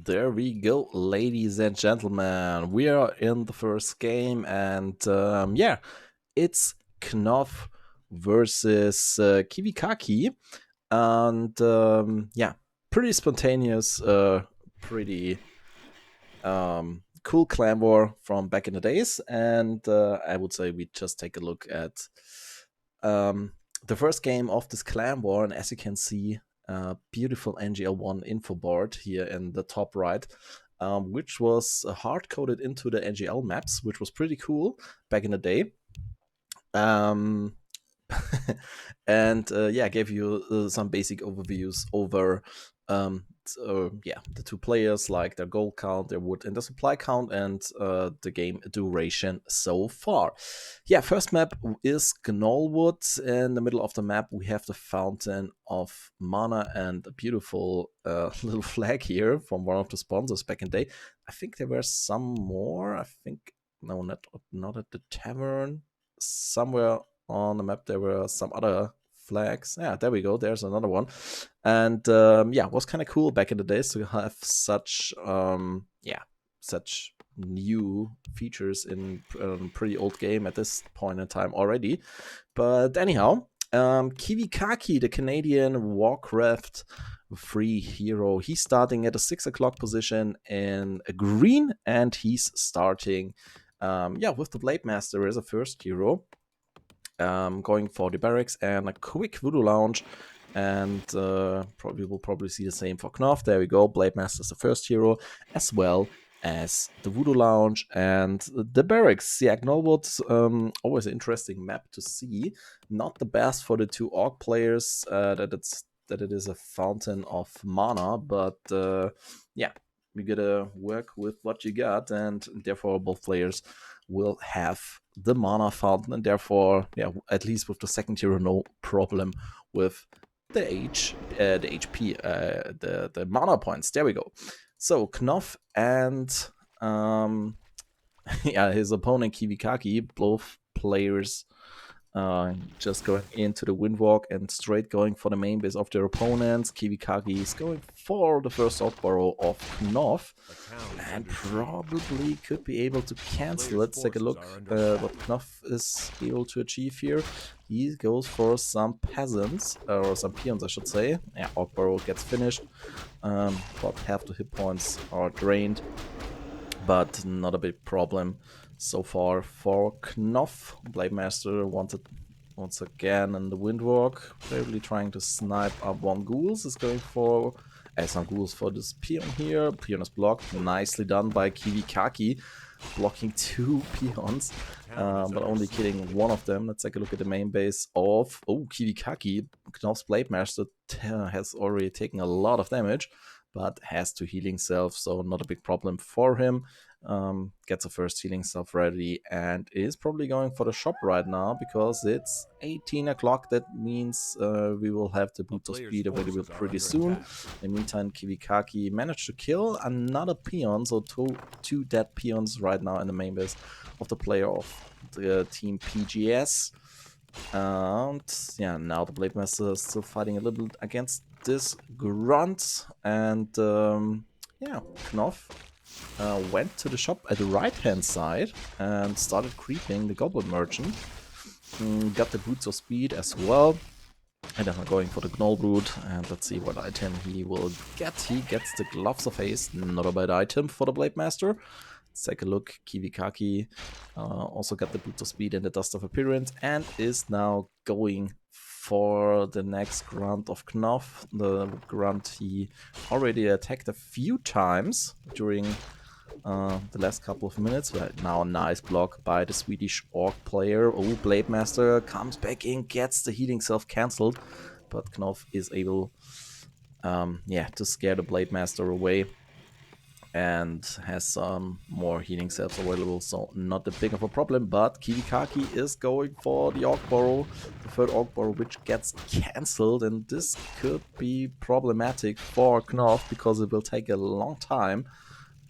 There we go, ladies and gentlemen. We are in the first game, and yeah, it's Knoff versus Kiwikaki, and yeah, pretty spontaneous, pretty cool clan war from back in the days, and I would say we just take a look at the first game of this clan war, and as you can see, beautiful NGL-ONE info board here in the top right, which was hard-coded into the NGL maps, which was pretty cool back in the day. And yeah, gave you some basic overviews over yeah, the two players, like their gold count, their wood and the supply count, and the game duration so far. Yeah, first map is Gnoll. In the middle of the map we have the Fountain of Mana and a beautiful little flag here from one of the sponsors back in the day. I think there were some more. I think no, not at the tavern. Somewhere on the map there were some other flags. Yeah, there we go, there's another one. And yeah, it was kind of cool back in the days to have such yeah, such new features in a pretty old game at this point in time already. But anyhow, Kiwikaki, the Canadian Warcraft free hero, he's starting at a 6 o'clock position in green, and he's starting yeah, with the Blade Master as a first hero. Going for the barracks and a quick voodoo lounge, and we'll probably see the same for Knoff. There we go, Blade Master is the first hero, as well as the voodoo lounge and the barracks. Yeah, Gnoll, always an interesting map to see. Not the best for the two orc players, that it is a fountain of mana, but yeah, you gotta work with what you got, and therefore both players will have the mana fountain, and therefore, yeah, at least with the second hero, no problem with the HP, the mana points. There we go. So Knoff and yeah, his opponent Kiwikaki, both players just going into the windwalk and straight going for the main base of their opponents. Kiwikaki is going for the first outborrow of Knoff, and probably could be able to cancel. Let's take a look what Knoff is able to achieve here. He goes for some peasants, or some peons I should say. Yeah, outborrow gets finished, but half the hit points are drained, but not a big problem so far for Knoff. Blade Master wanted once again in the windwalk, probably trying to snipe up one ghouls. Is going for some ghouls for this peon here. Peon is blocked. Nicely done by Kiwikaki, blocking two peons, but only killing one of them. Let's take a look at the main base of Kiwikaki. Knoff's Blade Master has already taken a lot of damage, but has to healing self, so not a big problem for him. Gets a first healing self ready, and is probably going for the shop right now because it's 18 o'clock. That means we will have the boot of speed available pretty soon. In the meantime, Kiwikaki managed to kill another peon, so two dead peons right now in the main base of the player of the team PGS. And yeah, now the Blade Master is still fighting a little bit against this grunt, and yeah, Knoff went to the shop at the right hand side and started creeping the goblin merchant. Got the boots of speed as well, and then we're going for the Gnoll brood, and let's see what item he will get. He gets the gloves of haste, not a bad item for the Blade Master. Let's take a look. Kiwikaki also got the boots of speed and the dust of appearance, and is now going for the next grunt of Knoff. The grunt he already attacked a few times during the last couple of minutes. Right now, a nice block by the Swedish orc player. Oh, Blade Master comes back in, gets the healing self cancelled, but Knoff is able yeah, to scare the Blade Master away, and has some more healing cells available, so not that big of a problem. But Kiwikaki is going for the Orc Burrow, the third Orc Burrow, which gets cancelled, and this could be problematic for Knoff because it will take a long time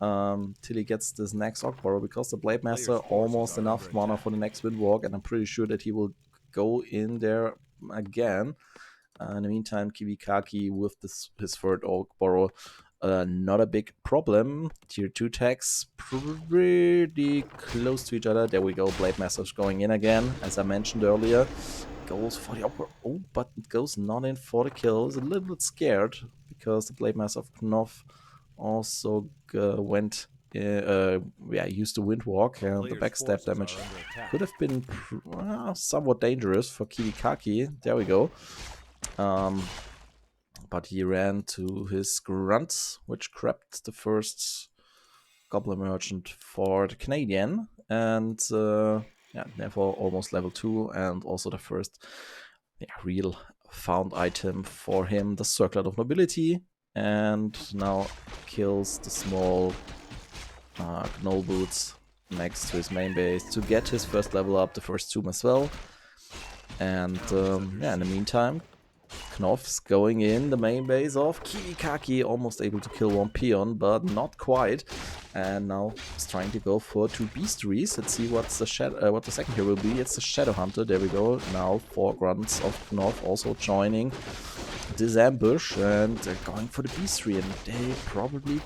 till he gets this next Orc Burrow, because the Blade Master almost enough mana for the next windwalk, and I'm pretty sure that he will go in there again. In the meantime, Kiwikaki with his third Orc Burrow not a big problem. Tier 2 tags pretty close to each other. There we go. Blade Master's going in again, as I mentioned earlier. Goes for the upper. Oh, but it goes not in for the kill. Is a little bit scared because the Blade Master of Knoff also went. Used the Windwalk, and the backstab damage could have been somewhat dangerous for Kiwikaki. There we go. But he ran to his grunts, which grabbed the first Goblin Merchant for the Canadian, and therefore almost level 2, and also the first real found item for him, the Circlet of Nobility, and now kills the small Gnoll boots next to his main base to get his first level up, the first tomb as well. And in the meantime, Knoff's going in the main base of Kiwikaki, almost able to kill one peon, but not quite. And now he's trying to go for 2 beastries. Let's see what the second hero will be. It's the Shadow Hunter. There we go. Now 4 grunts of Knoff also joining this ambush, and they're going for the beastry, and they probably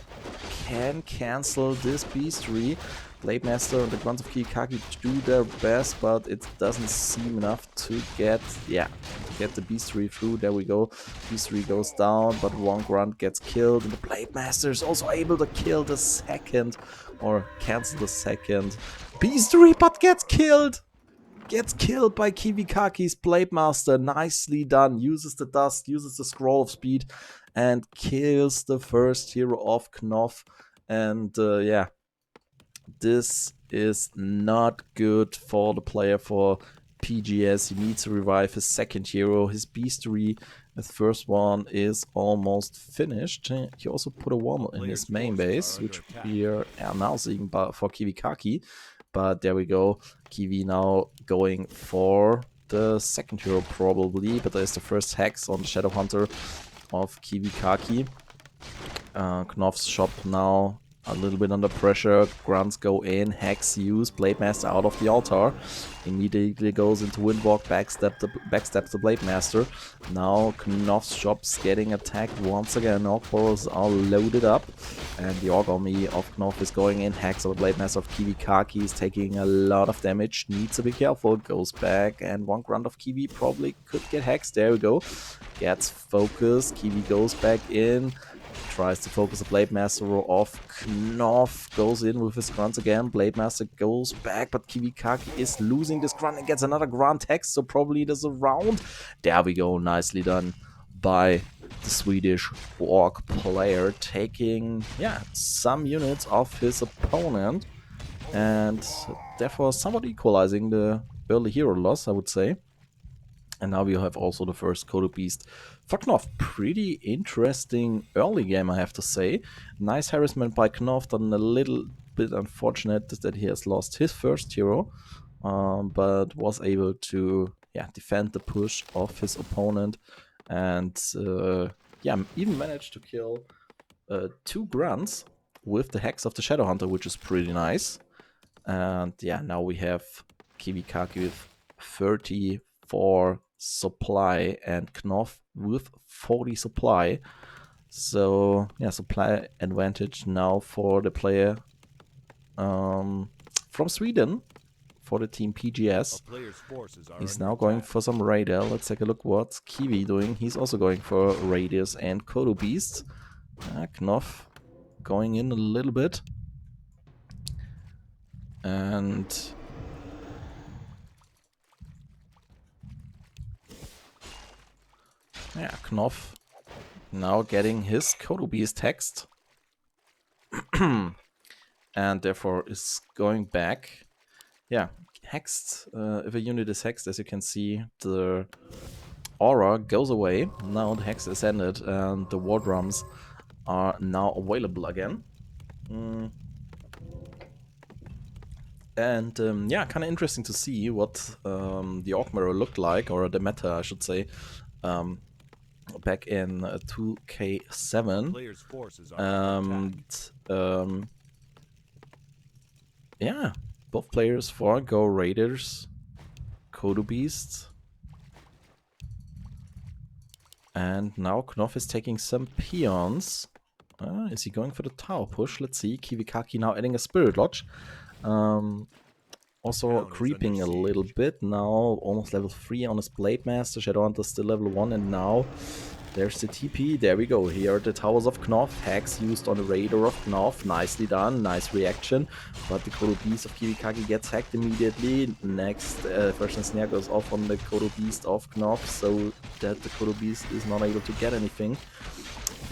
can cancel this beastry. Blade Master and the grunts of Kiwikaki do their best, but it doesn't seem enough to get the beastry through. There we go. Beastry goes down, but one grunt gets killed, and the Blade Master is also able to kill the second, or cancel the second beastry, but gets killed. Gets killed by Kiwikaki's Blade Master. Nicely done. Uses the dust, uses the scroll of speed, and kills the first hero of Knoff. And this is not good for the player for PGS. He needs to revive his second hero. His beastry, his first one, is almost finished. He also put a wormhole in his main base, which we are now seeing for Kiwikaki. But there we go. Kiwi now going for the second hero probably. But there's the first hex on the Shadow Hunter of Kiwikaki. Knoff's shop now a little bit under pressure. Grunts go in, hex use, Blade Master out of the altar. Immediately goes into Windwalk, backstabs the Blade Master. Now Knoff's shop's getting attacked once again. Orc Borrows are loaded up, and the Orc army of Knoff is going in. Hex on the Blade Master of Kiwikaki is taking a lot of damage. Needs to be careful. Goes back, and one grunt of Kiwi probably could get hexed. There we go. Gets focused. Kiwi goes back in. Tries to focus the Blade Master off. Knoff goes in with his grunts again. Blade Master goes back, but Kiwikaki is losing this grunt and gets another grunt hex, so probably there's a round. There we go, nicely done by the Swedish Orc player, taking some units off his opponent, and therefore somewhat equalizing the early hero loss, I would say. And now we have also the first Kodo Beast for Knoff. Pretty interesting early game, I have to say. Nice harassment by Knoff, and a little bit unfortunate that he has lost his first hero, but was able to defend the push of his opponent, and even managed to kill 2 grunts with the hex of the Shadow Hunter, which is pretty nice. And now we have Kiwikaki with 34 supply and Knoff with 40 supply. So supply advantage now for the player from Sweden, for the team PGS. He's now going for some Raider. Let's take a look what's Kiwi doing. He's also going for Raiders and Kodo Beasts. Knoff going in a little bit, and Knoff now getting his Kodo Beast hexed. And therefore is going back. Hexed. If a unit is hexed, as you can see, the aura goes away. Now the hex is ended, and the war drums are now available again. And kind of interesting to see what the Orc mirror looked like, or the meta, I should say, back in 2K7. Both players for Go Raiders, Kodo Beasts. And now Knoff is taking some peons Is he going for the tower push? Let's see. Kiwikaki now adding a Spirit Lodge. Also creeping a little bit now, almost level 3 on his Blade Master. Shadowhunter still level 1, and now there's the TP. There we go. Here are the towers of Knoff. Hacks used on the Raider of Knoff. Nicely done. Nice reaction. But the Kodo Beast of Kiwikaki gets hacked immediately. Next, First Snare goes off on the Kodo Beast of Knoff, so that the Kodo Beast is not able to get anything.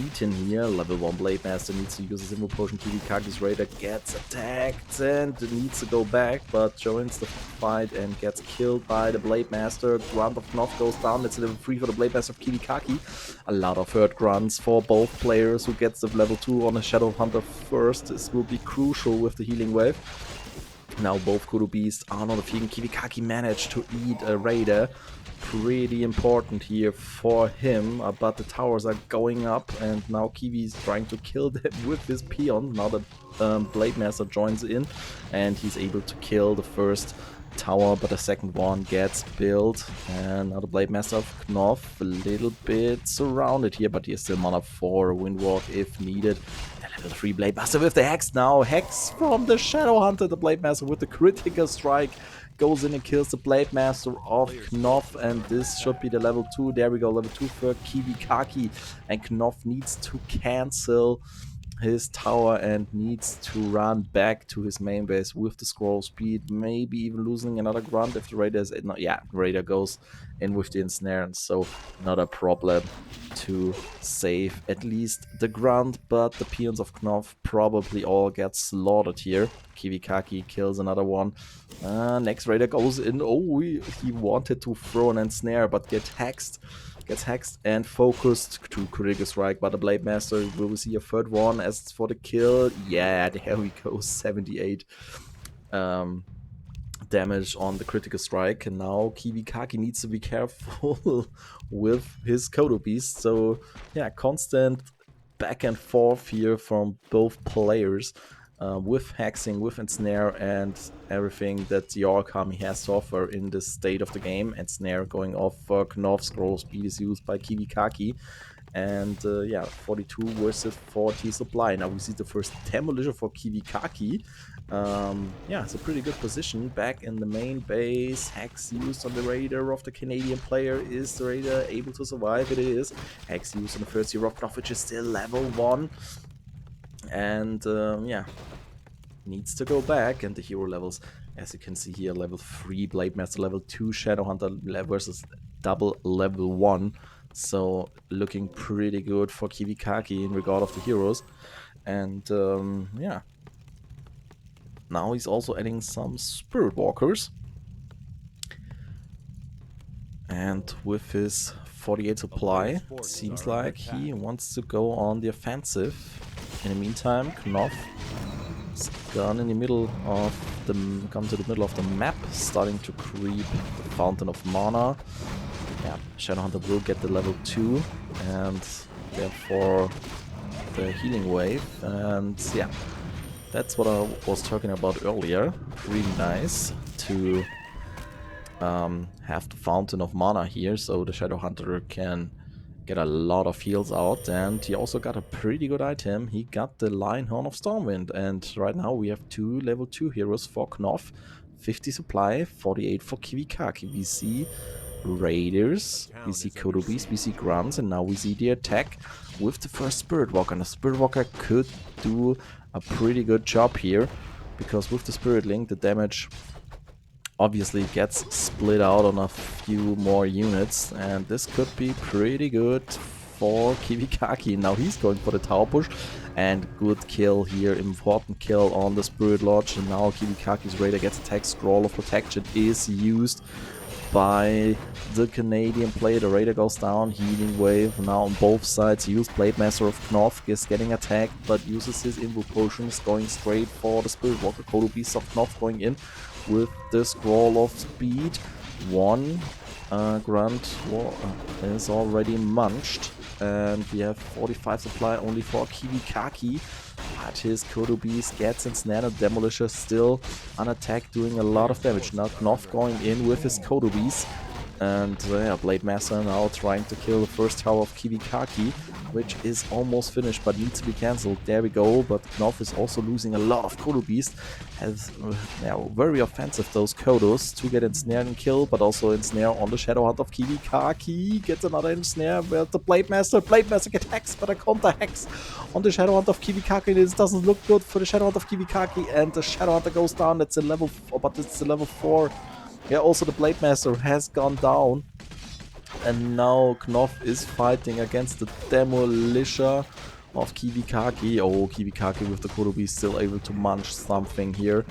Eaten here. Level 1 Blade Master needs to use his Invo Potion. Kiwikaki's Raider gets attacked and needs to go back, but joins the fight and gets killed by the Blade Master. Grunt of Knoff goes down. It's level 3 for the Blade Master of Kiwikaki. A lot of hurt grunts for both players. Who gets the level 2 on a Shadowhunter first? This will be crucial with the healing wave. Now both Kodo Beasts are not defeating. Kiwikaki managed to eat a Raider. Pretty important here for him, but the towers are going up, and now Kiwi is trying to kill them with his peon. Now the Blade Master joins in, and he's able to kill the first tower, but the second one gets built. And now the Blade Master of Knoff a little bit surrounded here, but he has still mana for Windwalk if needed. The level 3 Blade Master with the Hex now. Hex from the Shadowhunter. The Blade Master with the critical strike goes in and kills the Blade Master of Knoff, and this should be the level 2. There we go, level 2 for Kiwikaki, and Knoff needs to cancel his tower and needs to run back to his main base with the scroll speed, maybe even losing another grunt if the Raider is... No, yeah, Raider goes in with the ensnare, and so not a problem to save at least the grunt, but the peons of Knoff probably all get slaughtered here. Kiwikaki kills another one. Next Raider goes in. Oh, he wanted to throw an ensnare, but gets hexed and focused to critical strike by the Blade Master. Will we see a third one as for the kill? Yeah, there we go. 78 damage on the critical strike, and now Kiwikaki needs to be careful with his Kodo Beast. So yeah, constant back and forth here from both players. With hexing, with ensnare, and everything that the Origami has to offer in this state of the game. Ensnare going off for Knoff, scroll speed is used by Kiwikaki. And yeah, 42 versus 40 supply. Now we see the first demolition for Kiwikaki. Yeah, it's a pretty good position. Back in the main base, Hex used on the Raider of the Canadian player. Is the Raider able to survive? It is. Hex used on the first hero of Knoff, which is still level 1. And yeah, needs to go back, and the hero levels, as you can see here, level 3 Blade Master, level 2 Shadowhunter versus double level 1. So looking pretty good for Kiwikaki in regard of the heroes. And yeah, now he's also adding some Spirit Walkers, and with his 48 supply, it seems like he wants to go on the offensive. In the meantime, Knoff is gone in the middle of the map, starting to creep the Fountain of Mana. Yeah, Shadowhunter will get the level 2, and therefore the healing wave. And yeah, that's what I was talking about earlier. Really nice to have the Fountain of Mana here, so the Shadowhunter can get a lot of heals out. And he also got a pretty good item. He got the Lion Horn of Stormwind, and right now we have 2 level 2 heroes for Knoff. 50 supply, 48 for Kiwikaki. We see Raiders, we see Kodo Beast, we see Grunts, and now we see the attack with the first Spirit Walker. And the Spirit Walker could do a pretty good job here, because with the Spirit Link the damage obviously gets split out on a few more units, and this could be pretty good for Kiwikaki. Now he's going for the tower push, and good kill here, important kill on the Spirit Lodge. And now Kiwikaki's Raider gets attacked. Scroll of Protection is used by the Canadian player. The Raider goes down, healing wave now on both sides. He used Blade Master of Knoff, is getting attacked, but uses his Invo Potions, going straight for the Spirit Walker. Kodo Beast of Knoff going in with the Scroll of Speed. One Grunt is already munched, and we have 45 supply only for Kiwikaki. But his Kodo Beast gets ensnared, and Demolisher still on attack, doing a lot of damage. Now Knoff going in with his Kodo Beast. And yeah, Blade Master now trying to kill the first tower of Kiwikaki, which is almost finished but needs to be cancelled. There we go, but Knoff is also losing a lot of Kodo Beast. Has very offensive those Kodos to get ensnared and kill, but also ensnare on the Shadow Hunt of Kiwikaki. Gets another ensnare where the Blade Master gets hexed, but a counter hex on the Shadow Hunt of Kiwikaki. This doesn't look good for the Shadow Hunt of Kiwikaki, and the Shadow Hunter goes down. That's a level 4, but it's a level 4. Yeah, also the Blade Master has gone down. And now Knoff is fighting against the Demolisher of Kiwikaki. Oh, Kiwikaki with the Kodo Beast still able to munch something here.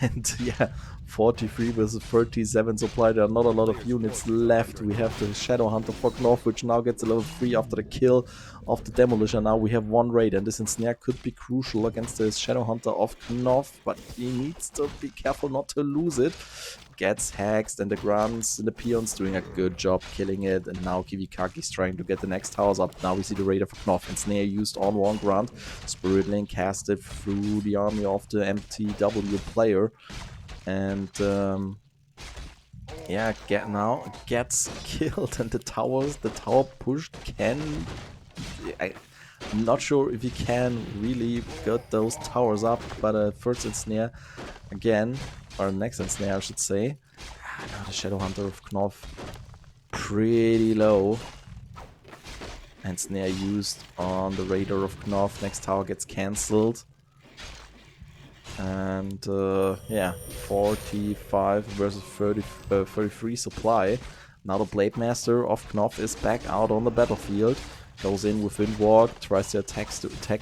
And yeah, 43 versus 37 supply. There are not a lot of units left. We have the Shadow Hunter for Knoff, which now gets a level 3 after the kill of the Demolisher. Now we have one raid, and this ensnare could be crucial against the Shadow Hunter of Knoff, but he needs to be careful not to lose it. Gets hexed, and the Grunts and the Peons doing a good job killing it, and now Kiwikaki's trying to get the next towers up. Now we see the Raider for Knoff, and Snare used on one Grunt. Spirit Link casted through the army of the mTw player, and yeah, now gets killed, and the tower pushed can... I'm not sure if he can really get those towers up, but first ensnare again, or next ensnare I should say. Now the Shadow Hunter of Knoff pretty low. And snare used on the Raider of Knoff. Next tower gets cancelled. And yeah, 45 versus 33 supply. Now the Blade Master of Knoff is back out on the battlefield. Goes in with Windwalk, tries to attack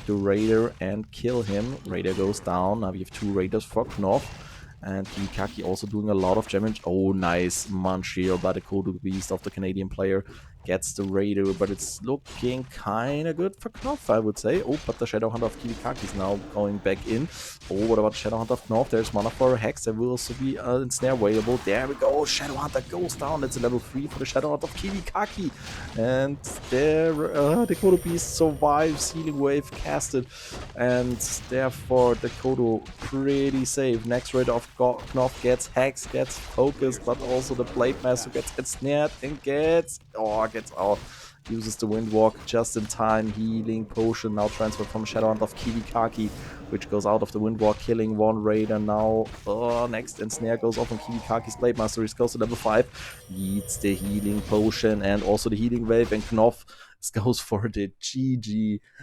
the Raider and kill him. Raider goes down. Now we have 2 Raiders for Knoff. And Kiwikaki also doing a lot of damage. Oh, nice munch here by the Kodo Beast of the Canadian player. Gets the Raider, but it's looking kind of good for Knoff, I would say. Oh, but the Shadow Hunter of Kiwikaki is now going back in. Oh, what about Shadow Hunter of Knoff? There's mana for a Hex. There will also be a ensnare available. There we go. Shadow Hunter goes down. It's a level 3 for the Shadow Hunter of Kiwikaki. And there, the Kodo Beast survives. Healing Wave casted. And therefore, the Kodo pretty safe. Next Raider of Knoff gets Hex, gets focused, but also the Blade Master gets ensnared and gets out. Uses the Windwalk just in time. Healing Potion now transferred from Shadow Hunt of Kiwikaki, which goes out of the Windwalk, killing one Raider now. Next ensnare goes off on Kiwikaki's Blade Master. He's close to level 5. Needs the Healing Potion and also the Healing Wave, and Knoff goes for the GG.